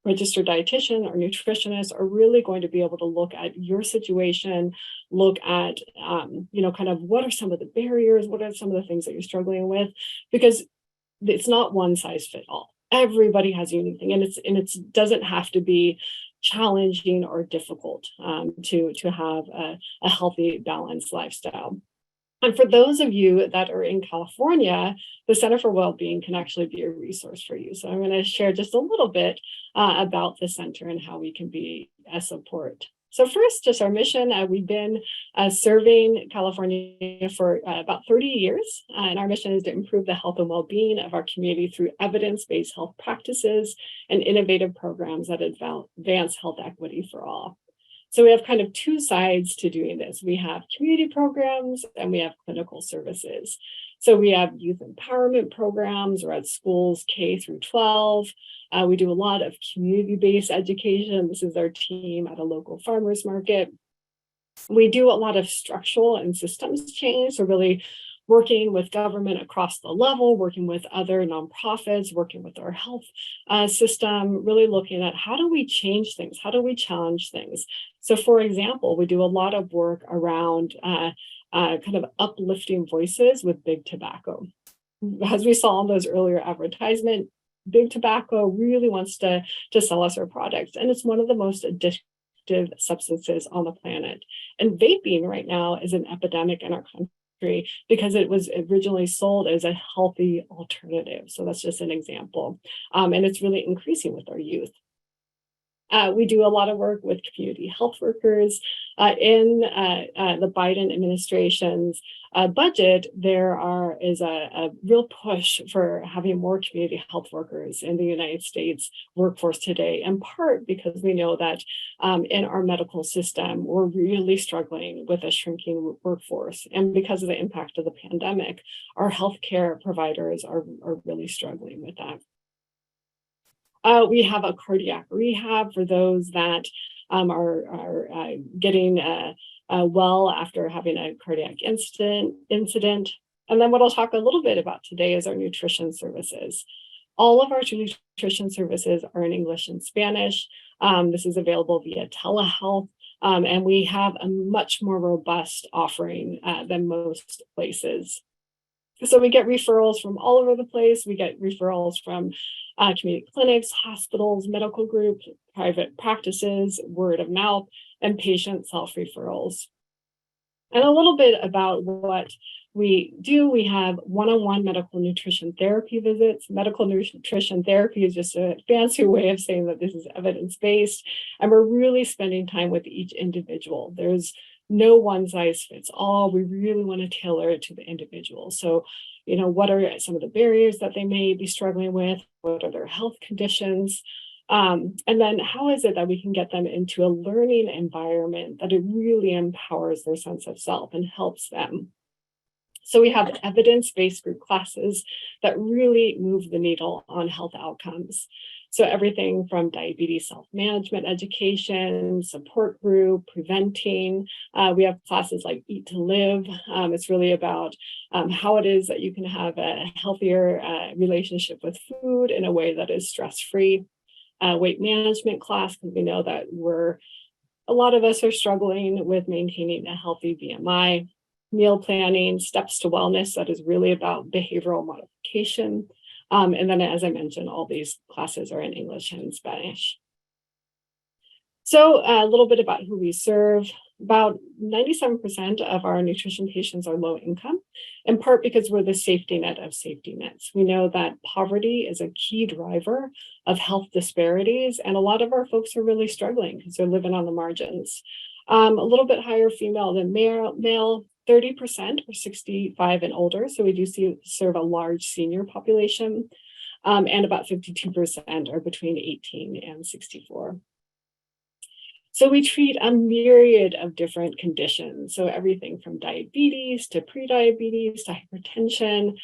Registered dietitian or nutritionist are really going to be able to look at your situation, look at, kind of what are some of the barriers, what are some of the things that you're struggling with, because it's not one size fit all. Everybody has a unique thing, and it doesn't have to be challenging or difficult to have a healthy, balanced lifestyle. And for those of you that are in California, the Center for Wellbeing can actually be a resource for you. So I'm going to share just a little bit about the center and how we can be a support. So first, just our mission. We've been serving California for about 30 years, and our mission is to improve the health and well-being of our community through evidence-based health practices and innovative programs that advance health equity for all. So we have kind of 2 sides to doing this. We have community programs and we have clinical services. So we have youth empowerment programs. We're at schools K through 12. We do a lot of community-based education. This is our team at a local farmers market. We do a lot of structural and systems change. So really working with government across the level, working with other nonprofits, working with our health system, really looking at how do we change things? How do we challenge things? So for example, we do a lot of work around kind of uplifting voices with big tobacco. As we saw in those earlier advertisements, big tobacco really wants to sell us our products. And it's one of the most addictive substances on the planet. And vaping right now is an epidemic in our country because it was originally sold as a healthy alternative. So that's just an example. And it's really increasing with our youth. We do a lot of work with community health workers. In the Biden administration's budget, there is a real push for having more community health workers in the United States workforce today, in part because we know that in our medical system, we're really struggling with a shrinking workforce. And because of the impact of the pandemic, our healthcare providers are really struggling with that. We have a cardiac rehab for those that are getting well after having a cardiac incident. And then what I'll talk a little bit about today is our nutrition services. All of our nutrition services are in English and Spanish. This is available via telehealth. And we have a much more robust offering than most places. So we get referrals from all over the place. We get referrals from community clinics, hospitals, medical groups, private practices, word of mouth, and patient self-referrals. And a little bit about what we do. We have one-on-one medical nutrition therapy visits. Medical nutrition therapy is just a fancy way of saying that this is evidence-based, and we're really spending time with each individual. There's no one size fits all. We really want to tailor it to the individual. So, what are some of the barriers that they may be struggling with? What are their health conditions? And then how is it that we can get them into a learning environment that it really empowers their sense of self and helps them? So we have evidence-based group classes that really move the needle on health outcomes. So everything from diabetes self-management education, support group, preventing. We have classes like Eat to Live. It's really about how it is that you can have a healthier relationship with food in a way that is stress-free. Weight management class, because we know that a lot of us are struggling with maintaining a healthy BMI. Meal planning, steps to wellness, that is really about behavioral modification. And then, as I mentioned, all these classes are in English and Spanish. So a little bit about who we serve. About 97% of our nutrition patients are low income, in part because we're the safety net of safety nets. We know that poverty is a key driver of health disparities, and a lot of our folks are really struggling because they're living on the margins. A little bit higher female than male, 30% are 65 and older, so we do serve a large senior population, and about 52% are between 18 and 64. So we treat a myriad of different conditions. So everything from diabetes to prediabetes to hypertension,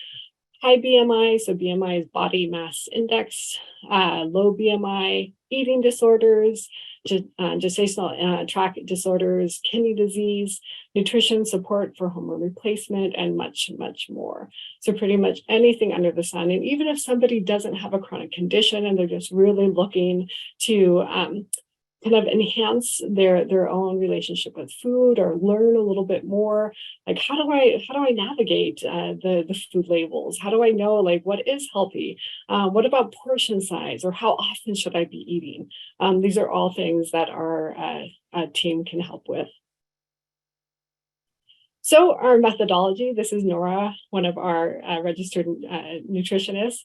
high BMI. So BMI is body mass index, low BMI, eating disorders, gestational tract disorders, kidney disease, nutrition support for hormone replacement, and much, much more. So pretty much anything under the sun. And even if somebody doesn't have a chronic condition and they're just really looking to kind of enhance their own relationship with food or learn a little bit more, like how do I navigate the food labels? How do I know like what is healthy? What about portion size, or how often should I be eating? These are all things that our team can help with. So our methodology, this is Nora, one of our registered nutritionists.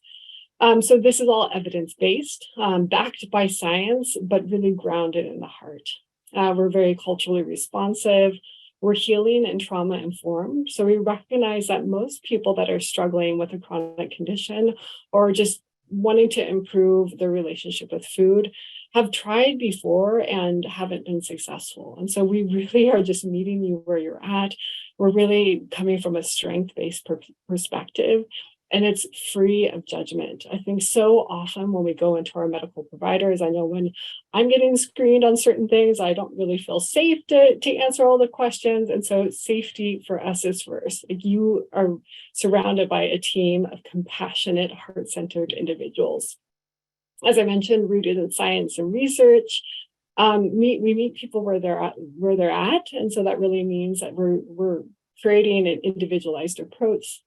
So this is all evidence-based, backed by science, but really grounded in the heart. We're very culturally responsive. We're healing and trauma-informed. So we recognize that most people that are struggling with a chronic condition or just wanting to improve their relationship with food have tried before and haven't been successful. And so we really are just meeting you where you're at. We're really coming from a strength-based perspective. And it's free of judgment. I think so often when we go into our medical providers, I know when I'm getting screened on certain things, I don't really feel safe to answer all the questions. And so safety for us is first. Like, you are surrounded by a team of compassionate, heart-centered individuals. As I mentioned, rooted in science and research. We meet people where they're at. And so that really means that we're creating an individualized approach.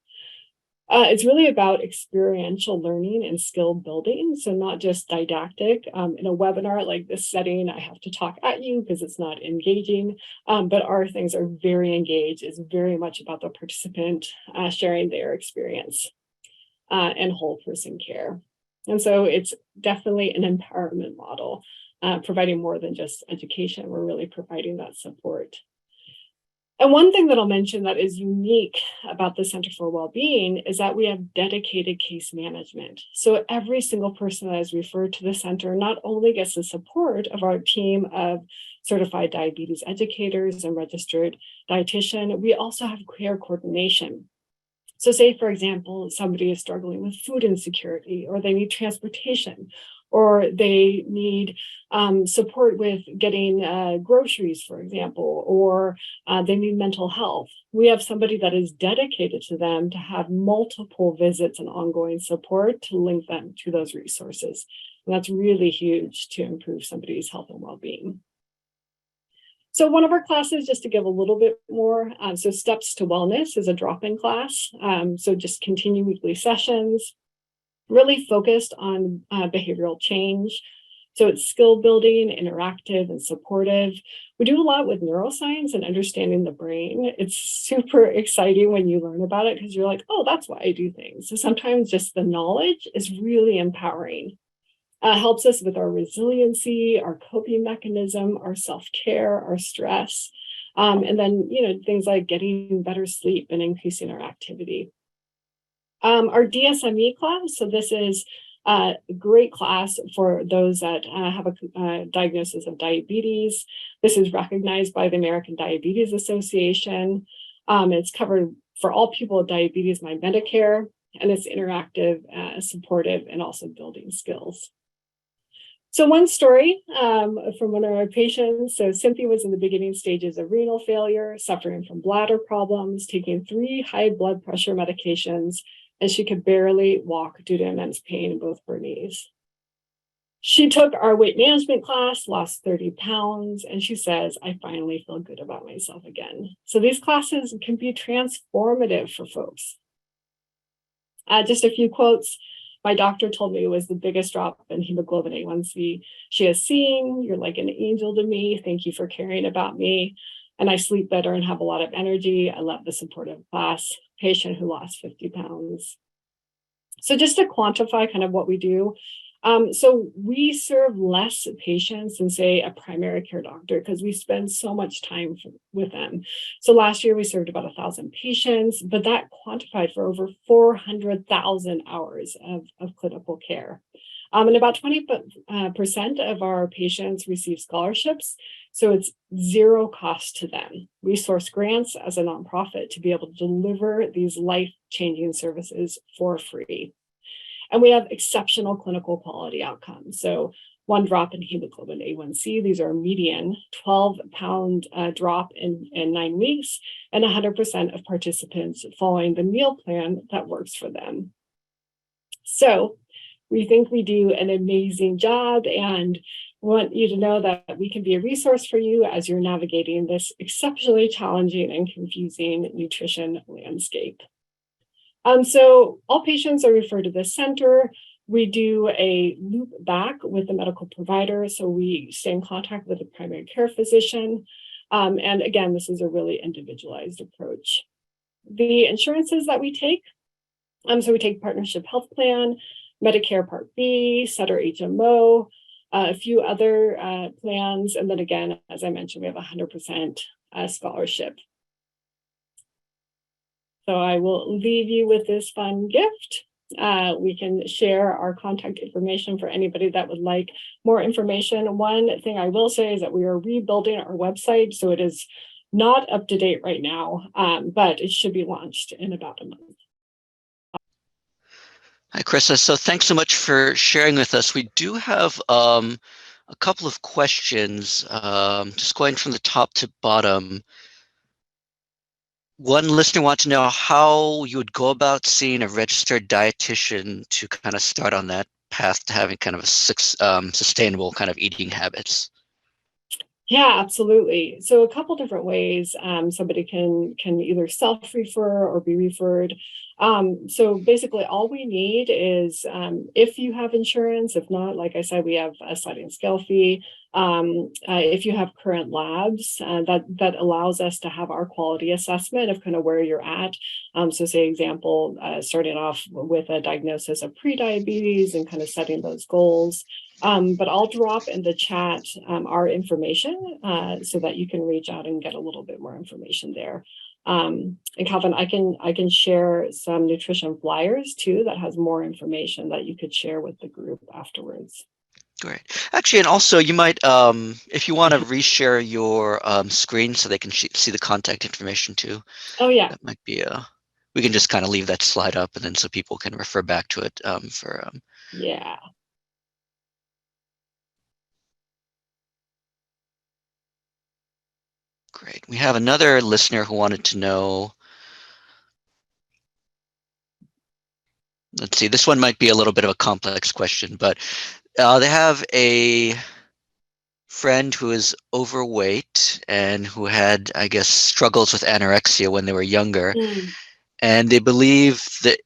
It's really about experiential learning and skill building, so not just didactic. In a webinar like this setting, I have to talk at you because it's not engaging, but our things are very engaged. It's very much about the participant sharing their experience and whole person care. And so it's definitely an empowerment model, providing more than just education. We're really providing that support. And one thing that I'll mention that is unique about the Center for Wellbeing is that we have dedicated case management. So every single person that is referred to the center not only gets the support of our team of certified diabetes educators and registered dietitian, we also have care coordination. So say, for example, somebody is struggling with food insecurity, or they need transportation, or they need support with getting groceries, for example, or they need mental health. We have somebody that is dedicated to them to have multiple visits and ongoing support to link them to those resources. And that's really huge to improve somebody's health and well-being. So one of our classes, just to give a little bit more, so Steps to Wellness is a drop-in class. So just continue weekly sessions, really focused on behavioral change. So it's skill building, interactive, and supportive. We do a lot with neuroscience and understanding the brain. It's super exciting when you learn about it because you're like, oh, that's why I do things. So sometimes just the knowledge is really empowering. Helps us with our resiliency, our coping mechanism, our self-care, our stress, and then things like getting better sleep and increasing our activity. Our DSME class, so this is a great class for those that have a diagnosis of diabetes. This is recognized by the American Diabetes Association. It's covered for all people with diabetes by Medicare, and it's interactive, supportive, and also building skills. So one story from one of our patients. So Cynthia was in the beginning stages of renal failure, suffering from bladder problems, taking 3 high blood pressure medications, and she could barely walk due to immense pain in both her knees. She took our weight management class, lost 30 pounds, and she says, I finally feel good about myself again. So these classes can be transformative for folks. Just a few quotes. My doctor told me it was the biggest drop in hemoglobin A1C she has seen. You're like an angel to me. Thank you for caring about me. And I sleep better and have a lot of energy. I love the supportive class. Patient who lost 50 pounds. So just to quantify kind of what we do. So we serve less patients than, say, a primary care doctor because we spend so much time with them. So last year we served about 1,000 patients, but that quantified for over 400,000 hours of clinical care. And about 20% of our patients receive scholarships, so it's zero cost to them. We source grants as a nonprofit to be able to deliver these life-changing services for free. And we have exceptional clinical quality outcomes. So 1 drop in hemoglobin A1C, these are median 12-pound drop in 9 weeks, and 100% of participants following the meal plan that works for them. So we think we do an amazing job and want you to know that we can be a resource for you as you're navigating this exceptionally challenging and confusing nutrition landscape. So all patients are referred to this center. We do a loop back with the medical provider. So we stay in contact with the primary care physician. And again, this is a really individualized approach. The insurances that we take, so we take Partnership Health Plan, Medicare Part B, Sutter HMO, a few other plans. And then again, as I mentioned, we have 100% scholarship. So I will leave you with this fun gift. We can share our contact information for anybody that would like more information. One thing I will say is that we are rebuilding our website, so it is not up to date right now, but it should be launched in about a month. Hi, Krista. So thanks so much for sharing with us. We do have a couple of questions, just going from the top to bottom. One listener wants to know how you would go about seeing a registered dietitian to kind of start on that path to having kind of a sustainable kind of eating habits. Yeah, absolutely. So a couple different ways somebody can either self-refer or be referred. So basically all we need is if you have insurance. If not, like I said, we have a sliding scale fee. If you have current labs, that allows us to have our quality assessment of kind of where you're at. So say example, starting off with a diagnosis of prediabetes and kind of setting those goals. But I'll drop in the chat our information so that you can reach out and get a little bit more information there. And Calvin, I can share some nutrition flyers too that has more information that you could share with the group afterwards. Great. Actually, and also you might, if you want to reshare your screen so they can see the contact information too. Oh yeah. That might be we can just kind of leave that slide up and then so people can refer back to it Yeah. Great. We have another listener who wanted to know, let's see, this one might be a little bit of a complex question, but they have a friend who is overweight and who had, I guess, struggles with anorexia when they were younger. Mm. And they believe that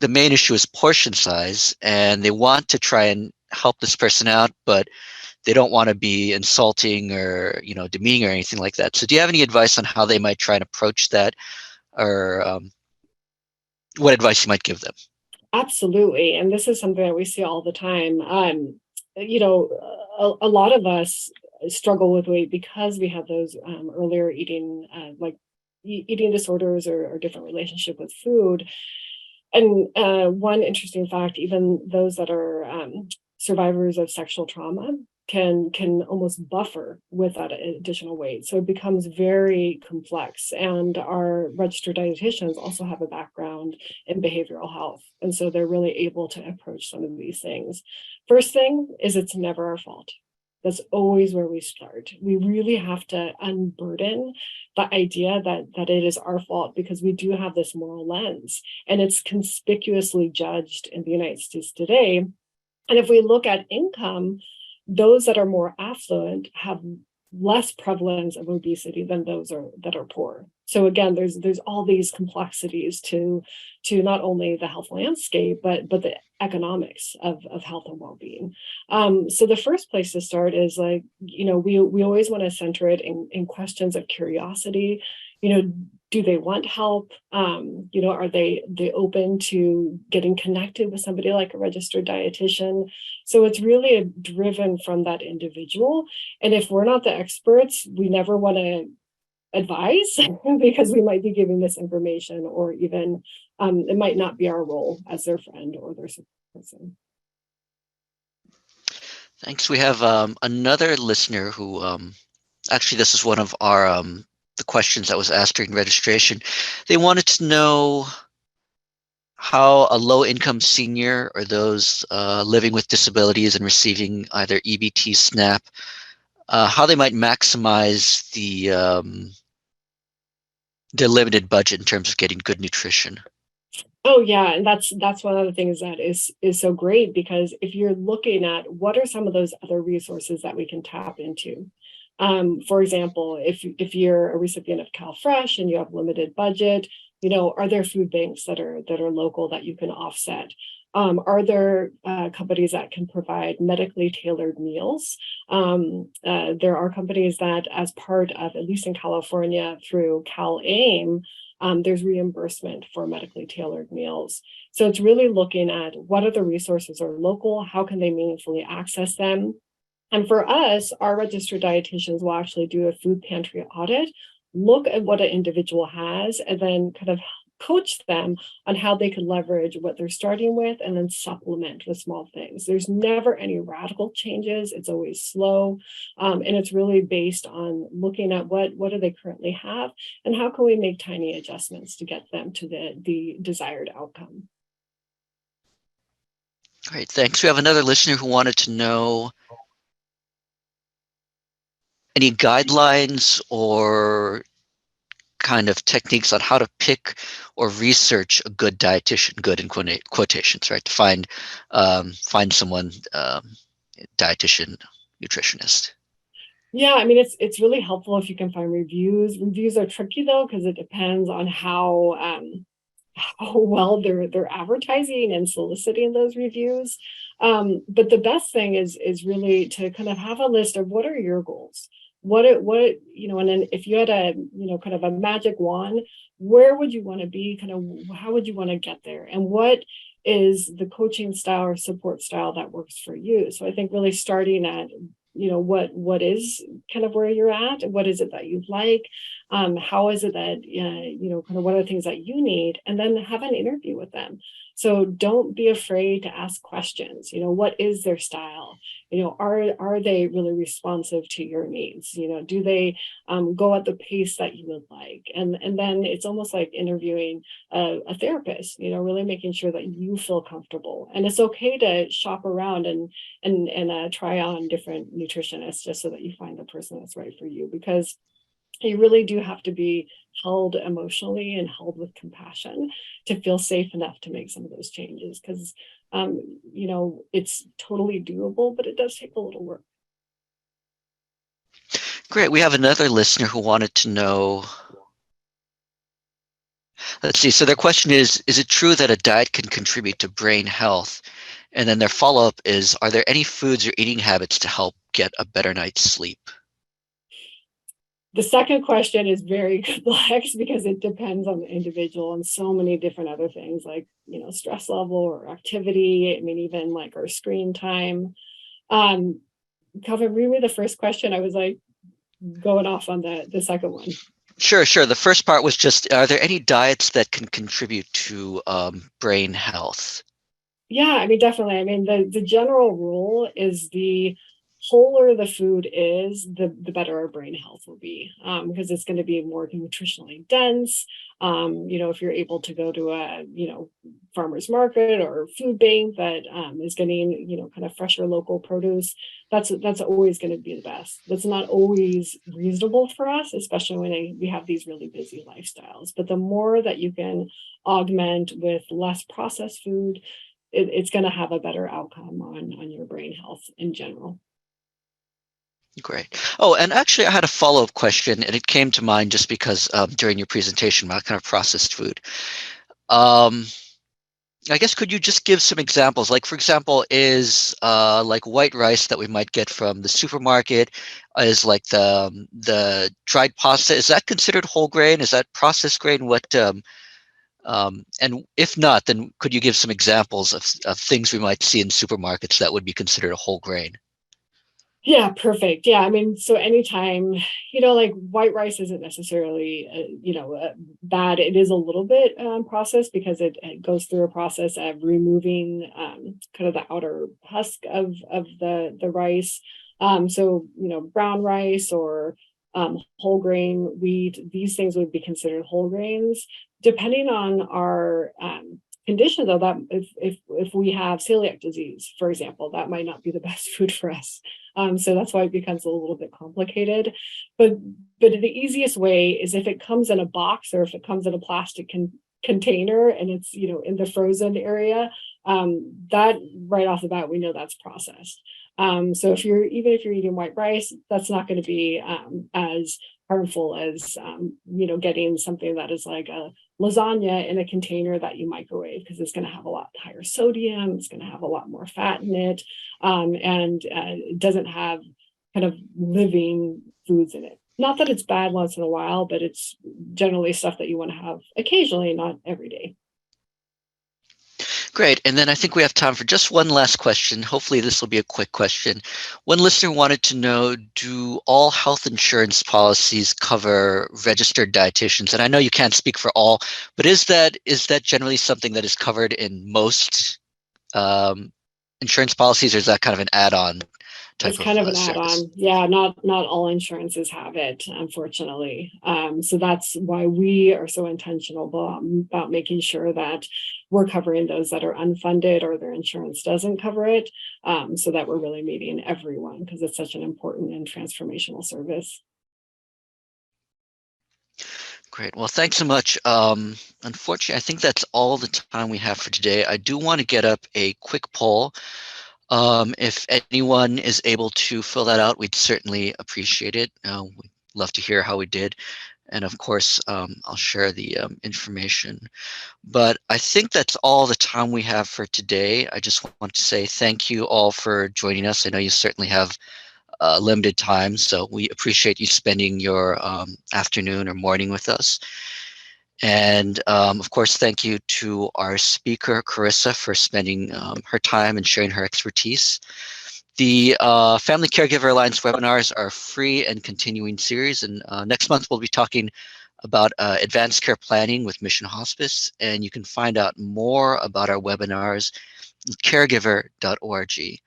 the main issue is portion size, and they want to try and help this person out, but they don't want to be insulting or demeaning or anything like that. So, do you have any advice on how they might try and approach that, or what advice you might give them? Absolutely. And this is something that we see all the time. You know, a lot of us struggle with weight because we have those earlier eating, like eating disorders or different relationship with food. And one interesting fact, even those that are survivors of sexual trauma can almost buffer with that additional weight. So it becomes very complex. And our registered dietitians also have a background in behavioral health. And so they're really able to approach some of these things. First thing is it's never our fault. That's always where we start. We really have to unburden the idea that it is our fault because we do have this moral lens and it's conspicuously judged in the United States today. And if we look at income, those that are more affluent have less prevalence of obesity than those that are poor. So again, there's all these complexities to not only the health landscape, but the economics of health and well-being. So the first place to start is like, we always want to center it in questions of curiosity. Do they want help? Are they open to getting connected with somebody like a registered dietitian? So it's really driven from that individual. And if we're not the experts, we never want to advise because we might be giving misinformation or even it might not be our role as their friend or their support person. Thanks. We have another listener who actually, this is one of our the questions that was asked during registration. They wanted to know how a low-income senior or those living with disabilities and receiving either EBT, SNAP, how they might maximize the limited budget in terms of getting good nutrition. Oh yeah, and that's one of the things that is so great because if you're looking at what are some of those other resources that we can tap into. For example, if you're a recipient of CalFresh and you have limited budget, are there food banks that are local that you can offset? Are there companies that can provide medically tailored meals? There are companies that, as part of, at least in California, through CalAIM, there's reimbursement for medically tailored meals. So it's really looking at what other resources are local, how can they meaningfully access them? And for us, our registered dietitians will actually do a food pantry audit, look at what an individual has, and then kind of coach them on how they can leverage what they're starting with and then supplement with small things. There's never any radical changes. It's always slow. And it's really based on looking at what do they currently have and how can we make tiny adjustments to get them to the desired outcome. Great, thanks. We have another listener who wanted to know any guidelines or kind of techniques on how to pick or research a good dietitian, good in quotations, right? To find someone, dietitian, nutritionist. Yeah, I mean it's really helpful if you can find reviews. Reviews are tricky though because it depends on how well they're advertising and soliciting those reviews. But the best thing is really to kind of have a list of what are your goals, and then if you had a kind of a magic wand, where would you want to be, kind of how would you want to get there, and what is the coaching style or support style that works for you. So I think really starting at what is kind of where you're at, what is it that you like, how is it that kind of what are the things that you need, and then have an interview with them. So don't be afraid to ask questions. What is their style? Are they really responsive to your needs? Do they go at the pace that you would like? And then it's almost like interviewing a therapist, really making sure that you feel comfortable. And it's okay to shop around and try on different nutritionists just so that you find the person that's right for you, because you really do have to be held emotionally and held with compassion to feel safe enough to make some of those changes, because it's totally doable, but it does take a little work. Great. We have another listener who wanted to know. Let's see. So their question is it true that a diet can contribute to brain health? And then their follow-up is, are there any foods or eating habits to help get a better night's sleep? The second question is very complex because it depends on the individual and so many different other things like, stress level or activity. I mean, even like our screen time. Um, Calvin, read me the first question. I was like going off on the second one. Sure, sure. The first part was just, are there any diets that can contribute to brain health? Yeah, I mean, definitely. I mean, the general rule is the wholer the food is, the better our brain health will be, because it's going to be more nutritionally dense. If you're able to go to a, farmer's market or food bank that is getting, kind of fresher local produce, that's always going to be the best. That's not always reasonable for us, especially when we have these really busy lifestyles. But the more that you can augment with less processed food, it's going to have a better outcome on your brain health in general. Great. Oh, and actually, I had a follow-up question, and it came to mind just because during your presentation about kind of processed food. Um, I guess could you just give some examples? Like, for example, is like white rice that we might get from the supermarket, is like the dried pasta, is that considered whole grain? Is that processed grain? And if not, then could you give some examples of things we might see in supermarkets that would be considered a whole grain? Yeah, perfect. Yeah, I mean, so anytime, like white rice isn't necessarily, bad. It is a little bit processed because it goes through a process of removing kind of the outer husk of the rice. So brown rice or whole grain wheat, these things would be considered whole grains. Depending on our condition, though, that if we have celiac disease, for example, that might not be the best food for us. So that's why it becomes a little bit complicated. But the easiest way is if it comes in a box or if it comes in a plastic container and it's in the frozen area, that right off the bat we know that's processed. So if you're eating white rice, that's not going to be as harmful as getting something that is like a lasagna in a container that you microwave, because it's going to have a lot higher sodium, it's going to have a lot more fat in it, and it doesn't have kind of living foods in it. Not that it's bad once in a while, but it's generally stuff that you want to have occasionally, not every day. Great. And then I think we have time for just one last question. Hopefully, this will be a quick question. One listener wanted to know, do all health insurance policies cover registered dietitians? And I know you can't speak for all, but is that generally something that is covered in most insurance policies, or is that kind of an add-on It's type kind of of an service? add-on. Yeah, not all insurances have it, unfortunately. So that's why we are so intentional about making sure that we're covering those that are unfunded or their insurance doesn't cover it, so that we're really meeting everyone because it's such an important and transformational service. Great. Well, thanks so much. Unfortunately, I think that's all the time we have for today. I do want to get up a quick poll. If anyone is able to fill that out, we'd certainly appreciate it. We'd love to hear how we did. And of course, I'll share the information. But I think that's all the time we have for today. I just want to say thank you all for joining us. I know you certainly have limited time, so we appreciate you spending your afternoon or morning with us. And of course, thank you to our speaker, Carissa, for spending her time and sharing her expertise. The Family Caregiver Alliance webinars are free and continuing series. And next month, we'll be talking about advanced care planning with Mission Hospice. And you can find out more about our webinars at caregiver.org.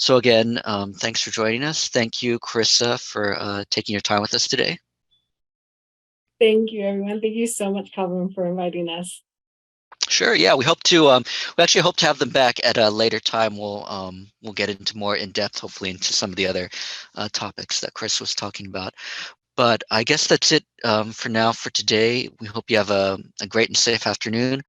So again, thanks for joining us. Thank you, Carissa, for taking your time with us today. Thank you, everyone. Thank you so much, Calvin, for inviting us. Sure. Yeah, we hope to. We actually hope to have them back at a later time. We'll get into more in depth, hopefully, into some of the other topics that Chris was talking about. But I guess that's it for now for today. We hope you have a great and safe afternoon.